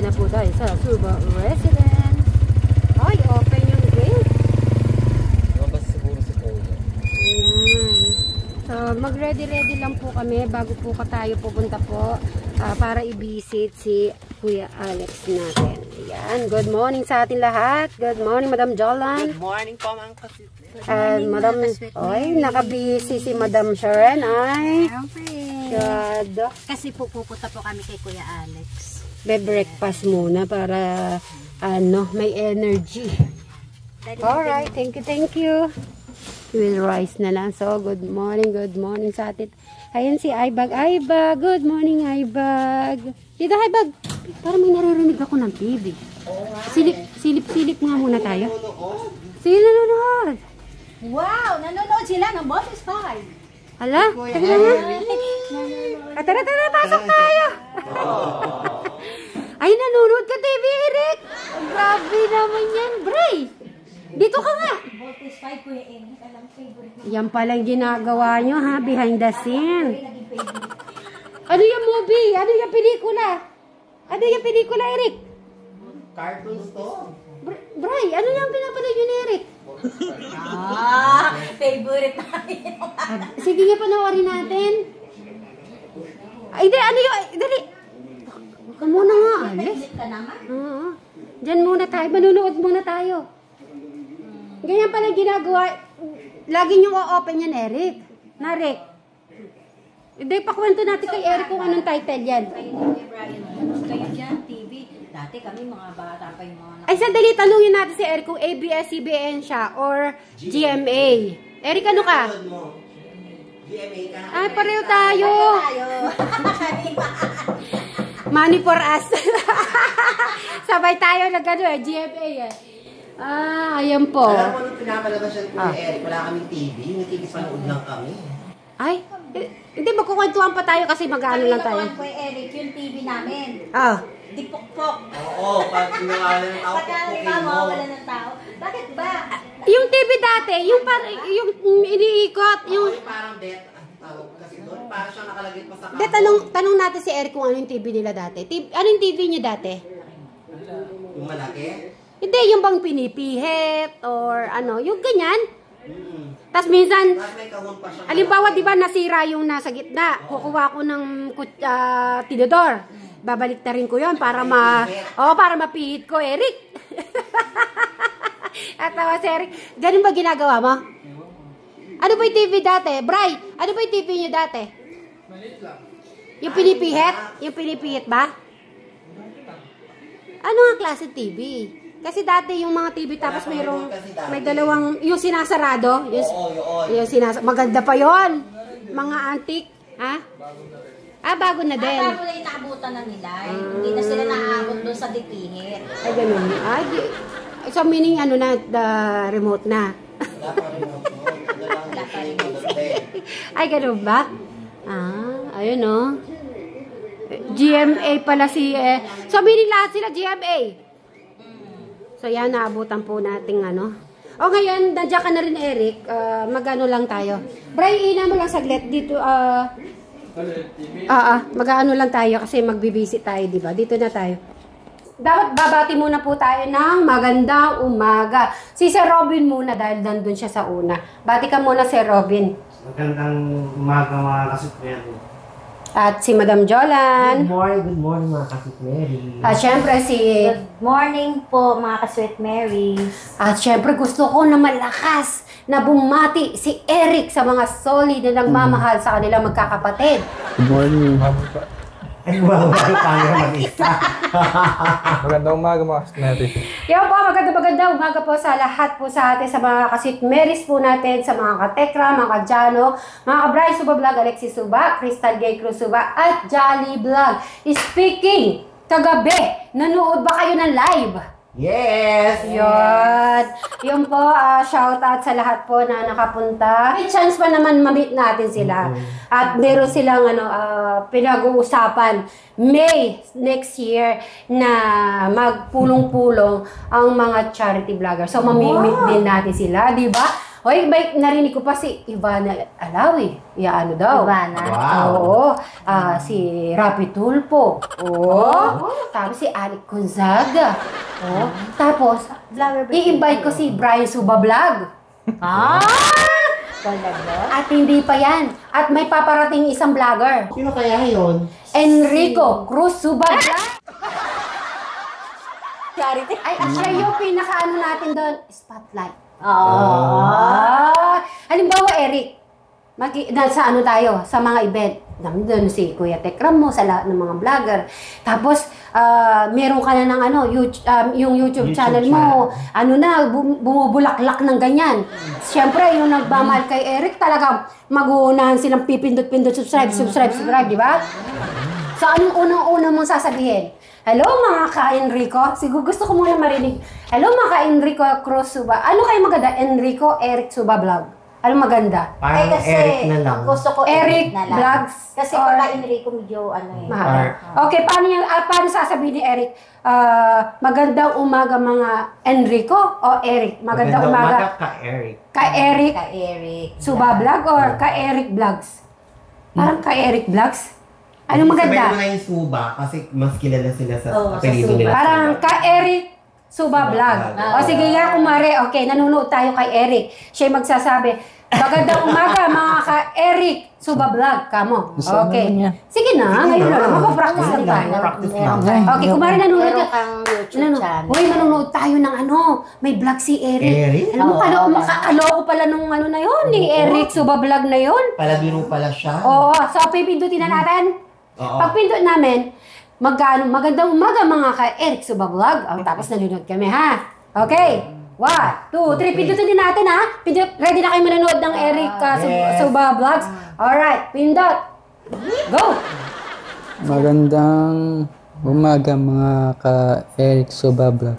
na po tayo sa Suba Resident. Ay, open yung gate. Lumabas siguro si Kuya. Ayan. So, mag-ready-ready lang po kami bago po tayo pupunta po para i-visit si Kuya Alex natin. Ayan. Good morning sa atin lahat. Good morning, Madam Jolan. Good morning po, mga kasit. Madam, oy, nakabisi si Madam Sharon. Ay, God. Kasi po pupunta po kami kay Kuya Alex. Be-breakfast muna para may energy. Alright, thank you, thank you. We'll rise na lang. So, good morning sa atin. Ayan si Aibag. Aibag, good morning, Aibag. Dito, Aibag. Parang may naririnig ako ng TV. Silip nga muna tayo. Sino nanonood? Wow! Nanonood sila ng Boss 5. Hala, tara nga. Tara, pasok tayo. Ay, nanonood ka, TV, Eric. Grabe naman yan, Bray. Dito ka nga. Boss 5 Kuya Eric. Alam favorite. Yan palang ginagawa nyo, ha? Behind the scene. Ano yung movie? Ano yung pelikula? Ano yung pelikula, Eric? Cartoons to. Bray, ano yung pinapanood yun, Eric? Favorite namin. Sige nga, panoorin natin. Ay, ano yung... Dali. Huwag ka muna nga, Alex. Ka naman? Oo. Diyan muna tayo. Manunood muna tayo. Ganyan pala ginagawa. Lagi nyo o-open yan, Eric. Rick. Hindi, pakwento natin kay Eric kung anong title yan. Kayo dyan, TV. Dati kami mga bata pa yung mga... Ay, sandali, tanungin natin si Eric kung ABS-CBN siya or GMA. Eric, ano ka? GMA ka. Ay, pareho tayo. Money for us. Sabay tayo na gano'n GMA eh. Ayan po. Alam mo nung pinapalabas siya Kuya Eric, wala kaming TV. Nakikipanood lang kami. Ay, hindi, magkukwentuhan pa tayo kasi mag-ano lang tayo. Kuya Eric, yung TV namin. Di pokpok. Oo, pag pinangalan ng tao, Pagka pupukin mo. wala ng tao. Bakit ba? Yung TV dati, yung iniikot, yung... Ay, parang bet. Tawag kasi doon. Parang siya nakalagay pa sa De, tanong natin si Eric kung ano yung TV nila dati. Ano yung TV niyo dati? Yung malaki? Hindi, yung bang pinipihit or ano, yung ganyan. Tapos minsan, Tapos may kahon pa siya. halimbawa, di ba nasira yung nasa gitna, kukuha ko ng tinidor. Babalik na rin ko yun para para mapihit ko, Eric. At tawa si Eric, ganun ba ginagawa mo? Ano ba yung TV dati? Bray, ano ba yung TV niyo dati? Yung pinipihit? Yung pinipihit ba? Ano ang klase TV? Kasi dati yung mga TV tapos may dalawang, yung sinasarado. Yung maganda pa yon. Mga antique. Ha? Bago na din. Bago na inaabutan na nila. Hindi na sila naaabot doon sa dipihit. Ay, ganun. So, meaning ano na, the remote na. Ay, ganun ba? Ayun o. GMA pala si... so, meaning lahat sila GMA. So, yan, naabutan po nating ano. O, ngayon, nandiyan ka na rin, Eric. Mag-ano lang tayo. Bray, ina mo lang saglit. Dito, mag-ano lang tayo kasi magbibisit tayo, di ba? Dito na tayo. Dapat babati muna po tayo ng magandang umaga. Si Sir Robin muna dahil nandun siya sa una. Bati ka muna, Sir Robin. Magandang umaga mga kasitmeri. At si Madam Jolan. Good morning mga kasitmeri. At syempre si... Good morning po mga ka-Sweet Marys. At syempre gusto ko na malakas na bumati si Eric sa mga solid na nagmamahal sa kanilang magkakapatid. Good morning. Ay, wow, tayo mag-isa. Magandang umaga mga kasitmeri. Yan po, maganda umaga po sa lahat po sa atin, sa mga kasitmeris po natin, sa mga katekra, mga kadyano, mga kabray Suba Vlog, Alexis Suba, Crystal Gay Cruz Suba, at Jolly Vlog. Speaking, kagabi, nanood ba kayo ng live? Yes! Yun. Yun po, shoutout sa lahat po na nakapunta. May chance pa naman ma-meet natin sila. At meron silang pinag-uusapan May next year na magpulong-pulong ang mga charity vlogger. So, mamimit din natin sila, di ba? Hoy, may narinig ko pa si Ivana Alawi. Ano daw? Ivana? Wow. Oo. Si Rapi Tulpo. Oo. Tapos si Alec Gonzaga. Oo. Tapos, i-invite ko si Brian Suba Vlog. Talaga? At hindi pa yan. At may paparating isang vlogger. Sino kaya yun? Enrico Cruz Suba Vlog. Charity? Ay, siya yung pinaka-ano natin doon, spotlight. Oo. Halimbawa, Eric, sa ano tayo, sa mga event. Nandun si Kuya Tek Ramos, sa lahat ng mga vlogger. Tapos, meron ka na ng ano, yung YouTube channel mo, ano na, bumubulaklak ng ganyan. Siyempre, yung nagmamahal kay Eric, talagang mag-uunahan silang pipindot-pindot, subscribe, di ba? So, anong unang-una mong sasabihin? Hello mga ka-Enrico. Siguro gusto ko muna marinig. Hello mga ka-Enrico Cruz Suba. Ano kayo maganda? Enrico Eric Suba Vlog. Ano maganda? Parang kasi Eric na lang. Gusto ko Eric na lang. Vlogs Kasi or- pagka Enrico medyo ano eh. Mahal. Okay, paano sasabihin ni Eric? Magandang umaga mga Enrico o Eric? Magandang umaga ka-Eric. ka-Eric Ka Eric. Suba Vlog or ka-Eric Vlogs? Parang ka-Eric Vlogs? Ano maganda? Sabihin mo na yung Suba kasi mas kilala sila sa Oo, apelido sa Suba. nila. Parang ka-Eric Suba Vlog. Ah, O sige nga, kumare. Okay, nanonood tayo kay Eric. Siya magsasabi, magandang umaga mga ka-Eric Suba Vlog. Kamo. Okay. Sige na, ngayon na lang. Mapapractice lang tayo. Practice lang. Okay, kumare nanonood Meron ka. kang YouTube channel. Uy, manonood tayo ng ano, may vlog si Eric. Eric? Alam mo, Oo, makaaloko pala nung ano na yun, ni Eric Suba Vlog na yun. Palabiro pala siya. Oo, so pipindutin na natin. Oo. Pag pindot namin, magandang umaga mga ka-Eric Suba Vlog. Tapos nanonood kami ha. Okay. 1, 2, 3. Pindutin din natin ha. Ready na kayo manonood ng Eric Yes. Suba Vlogs? Alright, pindot. Go! Magandang umaga mga ka-Eric Suba Vlog.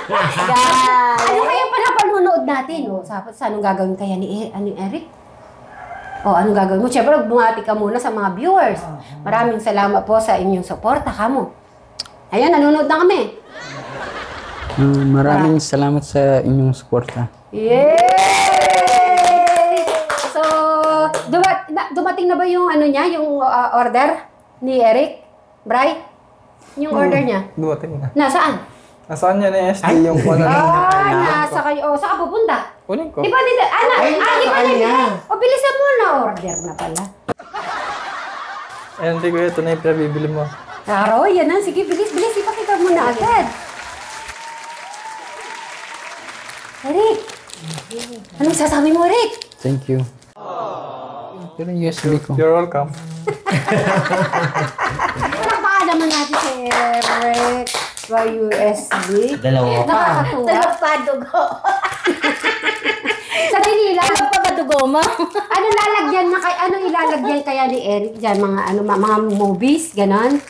Ano kaya panonood natin? Sa anong gagawin kaya ni Eric? Anong gagawin mo? Siyempre, bumati ka muna sa mga viewers. Maraming salamat po sa inyong suporta, kamo. Ayan, nanonood na kami. Maraming salamat sa inyong suporta. Yay! So, dumating na ba yung ano niya, yung order ni Eric? Bray? Yung order niya? Dumating na. Nasaan? Nasaan niya na SD yung ano? Nasa kayo. Saan ka pupunta? Kunin ko. Di ba dito? Ay, Di ba nasa kanya. bilisan mo na order na pala. Hindi ko ito na yung pinabibili mo. Claro, yan na. Sige, bilis. Ipakita mo na agad. Eric! Anong sasabi mo, Eric? Thank you. Pero yung USB ko. You're welcome. Palakpakan naman natin si Eric. By USB. Dalawa pa. Nakakatuwa. Talap pa dugo. Sa tinila, Talap pa dugo mo. anong ilalagyan kaya ni Eric dyan? Mga movies, ganon?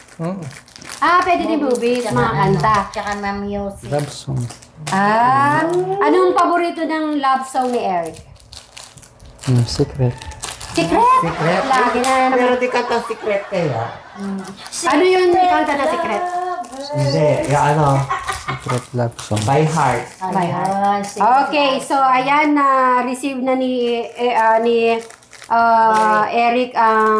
Pwede din movies, mga kanta. Tsaka mga music. Love song. Anong paborito ng love song ni Eric? Secret. Secret? Secret? Lagi na naman. Pero di kanta secret kaya. Ano yung kanta na secret? Hindi, yung ano, Secret love song. by heart. Ayun. sige. Okay, so ayan, na-receive na ni Eric ang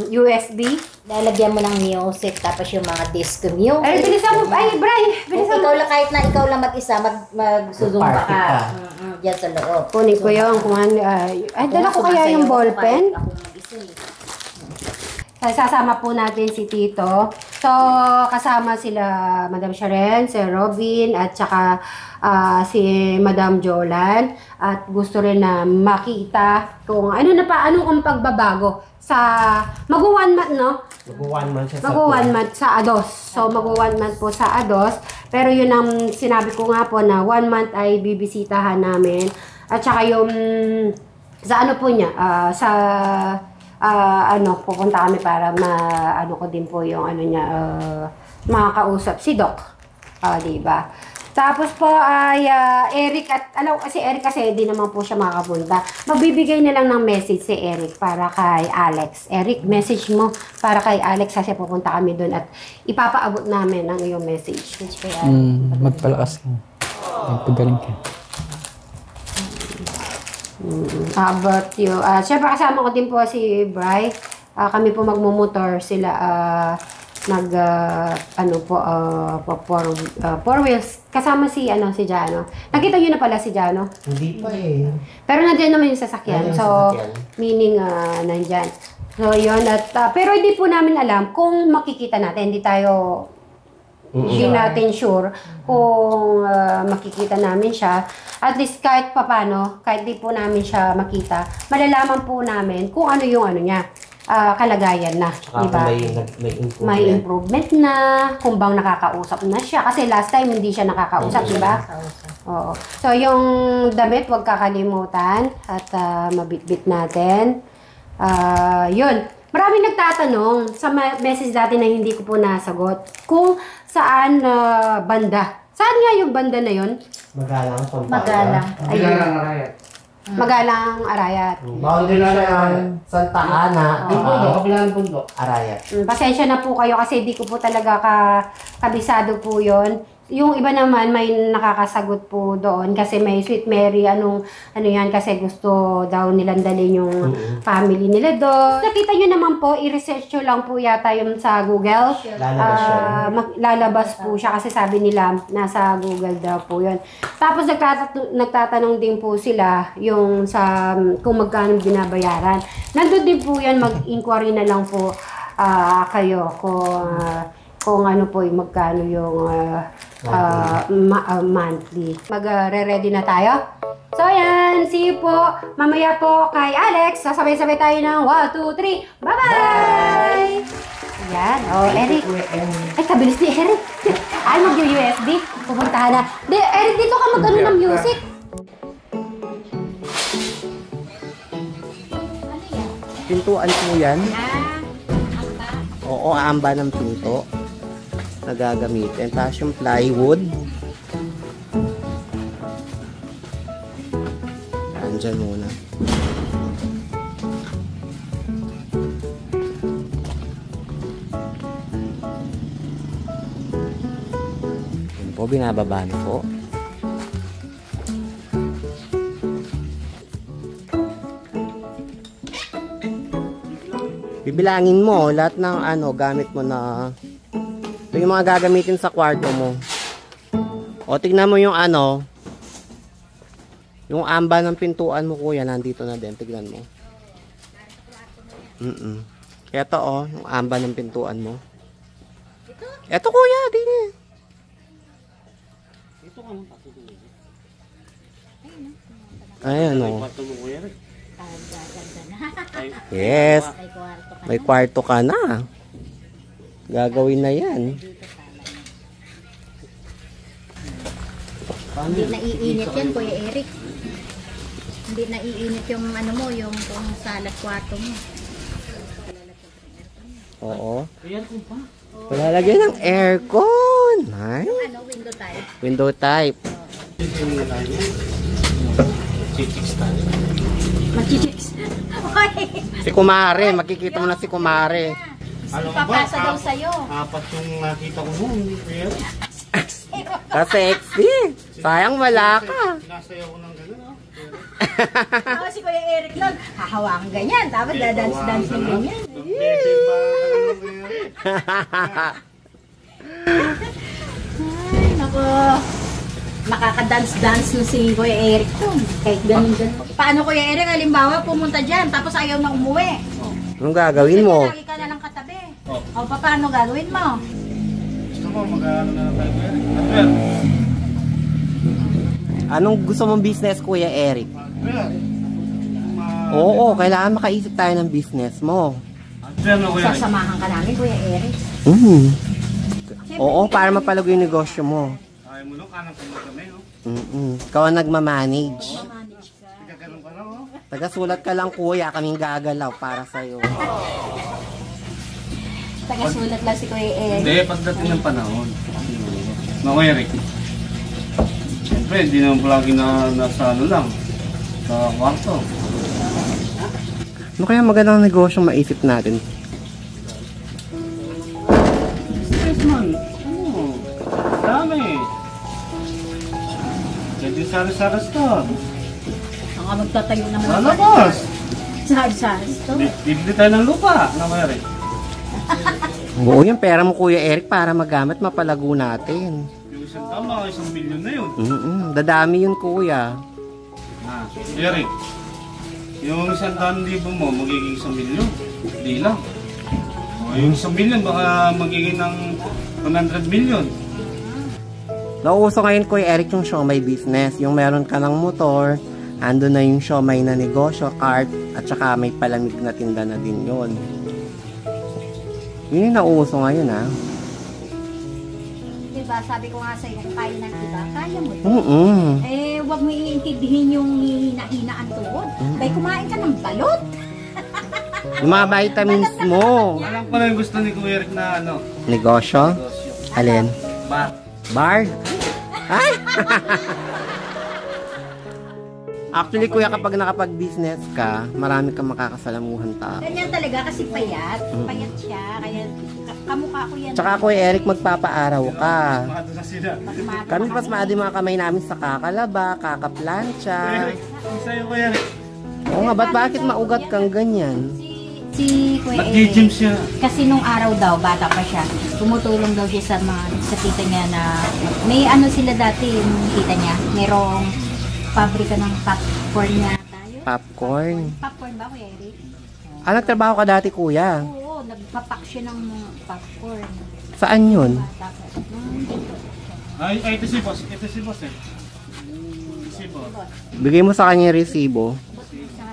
USB. Lalagyan mo ng music, tapos yung mga disco music. Ay, bilisan mo. Ay, Bray, Kung bilisan mo. ikaw lang, kahit na ikaw lang mag-isa, magsuzumba Party ka. ka. Diyan sa loob. Kunin ko yung kung ano. Ay, dala ko kaya yung ballpen. Ako mag-isa eh. Sasama po natin si Tito. So, kasama sila Madam Sharon, si Robin, at saka si Madam Jolan. At gusto rin na makita kung anong pagbabago sa mag-1 month, no? Mag-1 month siya sa Mag-1 month sa ADOS. So, mag-1 month po sa ADOS. Pero yun ang sinabi ko nga po na 1 month ay bibisitahan namin. At saka yung sa ano po niya, pupunta kami para ko din po yung makakausap si Doc. Diba? Tapos po ay Eric at si Eric kasi di naman po siya makakapunta. Magbibigay na lang ng message si Eric para kay Alex. Eric, message mo para kay Alex kasi pupunta kami doon at ipapaabot namin ang iyong message. Magpalakas ka. Magpagaling ka. How about you? Siyempre kasama ko din po si Bri. Kami po magmumotor. Sila four wheels. Kasama si Jano. Nakita nyo na pala si Jano? Hindi pa eh. Pero nandiyan naman yung sasakyan. Ayun, So, sasakyan. meaning nandyan. So, yun. At, pero hindi po namin alam kung makikita natin. Hindi natin sure kung makikita namin siya. At least kahit papano, kahit di po namin siya makita, malalaman po namin kung ano yung niya, kalagayan na. Diba? May improvement na, kung bang nakakausap na siya. Kasi last time hindi siya nakakausap, diba? Oo. So yung damit, huwag kakalimutan at mabitbit natin. Yun. Maraming nagtatanong sa message natin na hindi ko po nasagot kung saan banda. Saan nga yung banda na yun? Magalang, Pampanga. Magalang. Ayun. Magalang Arayat. Boundary na ng Santa Ana. Kabilang bundok. Arayat. Pasensya na po kayo kasi di ko po talaga kabisado po yon. Yung iba naman may nakakasagot po doon kasi may Sweet Mary, ano yan, kasi gusto daw nilang dalhin yung family nila doon. Nakita nyo naman po, i-research nyo lang po yata yung sa Google. Lalabas siya. Lalabas po siya kasi sabi nila nasa Google daw po yun. Tapos nagtatanong din po sila yung sa kung magkano binabayaran. Nandun din po yan, mag-inquiry na lang po kayo kung ano po yung magkano yung monthly. Mag-ready na tayo. So yan, see you po. Mamaya po kay Alex. Sasabay-sabay tayo ng 1, 2, 3. Bye-bye! Yan. Oh, Eric. Ay, kabilis ni Eric. Ay, mag-USB. Pupuntahan na. Eric, dito ka mag-ano ng music. Pintuan po yan. Oo, amba ng pinto na gagamitin. Tapos yung plywood. Andyan muna. Yan po, binababa na po. Bibilangin mo lahat ng gamit mo na ito yung mga gagamitin sa kwarto mo. O tignan mo yung yung amba ng pintuan mo, kuya, nandito na din. Tignan mo. Ito yung amba ng pintuan mo. Ito, kuya, din eh. Ayan o. Yes. May kwarto ka na. Gagawin na yan. Hindi naiinit yan, Kuya Eric. Hindi naiinit yung yung salat kwarto mo. Oo. Palalagyan ng aircon. Ay. Window type. Window type. Machichiks. Si Kumare. Makikita mo na si Kumare. Papasa daw sa'yo. Apat yung nakita ko noon. Ka-sexy. Sayang wala ka. Sinasayaw ko ng gano'n. Si Kuya Eric nun, hahawakan ganyan. Tapos dadance-dance ng ganyan. Ay, naku. Nakaka-dance-dance na si Kuya Eric to. Kahit ganun-ganun. Paano Kuya Eric, halimbawa pumunta dyan, tapos ayaw na umuwi. Anong gagawin mo? Lagi ka na lang katabi. O, paano gagawin mo? Gusto mo mag-aaral na tayo. Anong gusto mong business, Kuya Eric? Oo, kailangan makaisip tayo ng business mo. Sasamahan ka namin, Kuya Eric. Oo, para mapalago yung negosyo mo. Ay mo nung kanang kami, no? Ikaw ang nagmamanage. Manage ka. Ganun ka lang, oh. Tagasulat ka lang, kuya. Kaming gagalaw para sa'yo. Tagasulat lang si Kuya Eric. Hindi, pagdating ng panahon. Mga Eric. Siyempre, hindi naman palagi na nasa lang. Sa kwarto. Ano kaya magandang negosyo maisip natin? Stress man. Dami. Pwede sari-sari store. Baka magtatayo naman. Lalabas! Sa Bibili tayo ng lupa na Kuya Eric. Oo, yung pera mo Kuya Eric para magamit mapalago natin. Yung isang tama, 1 milyon na yun. Dadami yun Kuya. Eric, yung 100,000 mo magiging 1 milyon. Di lang. Yung 1 milyon baka magiging ng 100 million. Nauuso ngayon Kuya Eric yung siomay business. Yung meron ka ng motor, ando na yung siomay na negosyo, cart, at saka may palamig na tinda na din yun. Yun yung nauuso ngayon ha. Diba, sabi ko nga sa'yo, kung kaya ng iba, kaya mo. Eh, huwag mo iintindihin yung hina-hinaan tuhod. Bay, kumain ka ng balot. Yung mga vitamins mo. Alam ko na yung gusto ni Kuya Eric na ano? Negosyo? Alin? Bar. Bar? Ay! Actually, Kuya, kapag nakapag-business ka, marami kang makakasalamuhan tao. Ganyan talaga kasi payat. Payat siya. Kaya kamukha ko yan. Tsaka, Kuya Eric, magpapaaraw ka. Maado na sila. Kami pas maadi mga kamay namin sa kakalaba, kakaplancha. Eric, sa'yo Kuya Eric. Oo nga, bakit maugat kang ganyan? Si Kuya Nag-gym Eric, siya. kasi nung araw daw, bata pa siya, tumutulong daw siya sa mga, sa tita niya na, may ano sila dati, yung tita niya, merong pabrika ng popcorn niya tayo. Popcorn? Popcorn ba, Kuya Eric? Nagtrabaho ka dati, Kuya? Oo, nagpapak siya ng popcorn. Saan yun? Bata pa. Ay, ito si boss. Ito si boss eh. Si boss. Bigay mo sa kanya yung resibo. Sa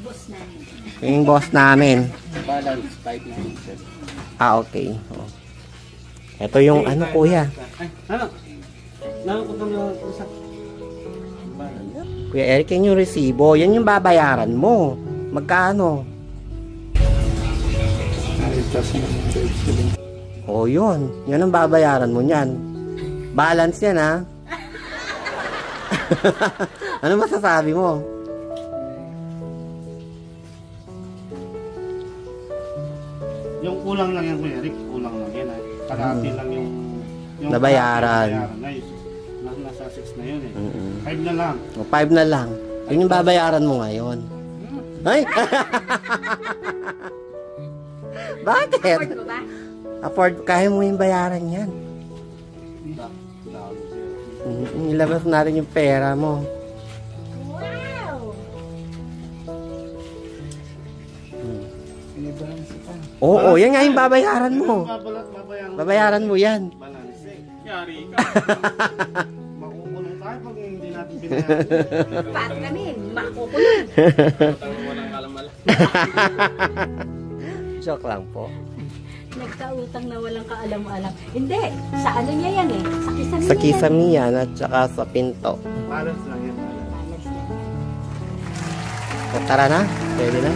boss namin. Yung boss namin. Balance 597. Okay. Oh. Ito yung ano, Kuya. Ay, ano? Nakakot na isa. Kuya Eric, yan yung resibo. Yan yung babayaran mo. Magkano? Oh, yun. Yan ang babayaran mo niyan. Balance yan, ha? Ano masasabi mo? Yung kulang lang yan, Kuya Eric. Kulang lang yan. Kalahati lang yung nabayaran. Nasa 6 na yun eh. 5 na lang. O, 5 na lang. Yun yung babayaran mo ngayon. Ay! Bakit? Afford mo ba? Afford, kaya mo yung bayaran yan. Ilabas natin yung pera mo. Wow! Oo, yan nga yung babayaran mo. Babayaran mo yan. Balance eh. Yari ka. Makukulong tayo pag hindi natin binayaran. Paano kami? Makukulong. Joke lang po. Nagkautang na walang kaalam-alam. Hindi. Sa ano niya yan eh? Sa kisame Sa kisame yan at saka sa pinto. Balance lang yan. O, tara na. Pwede na.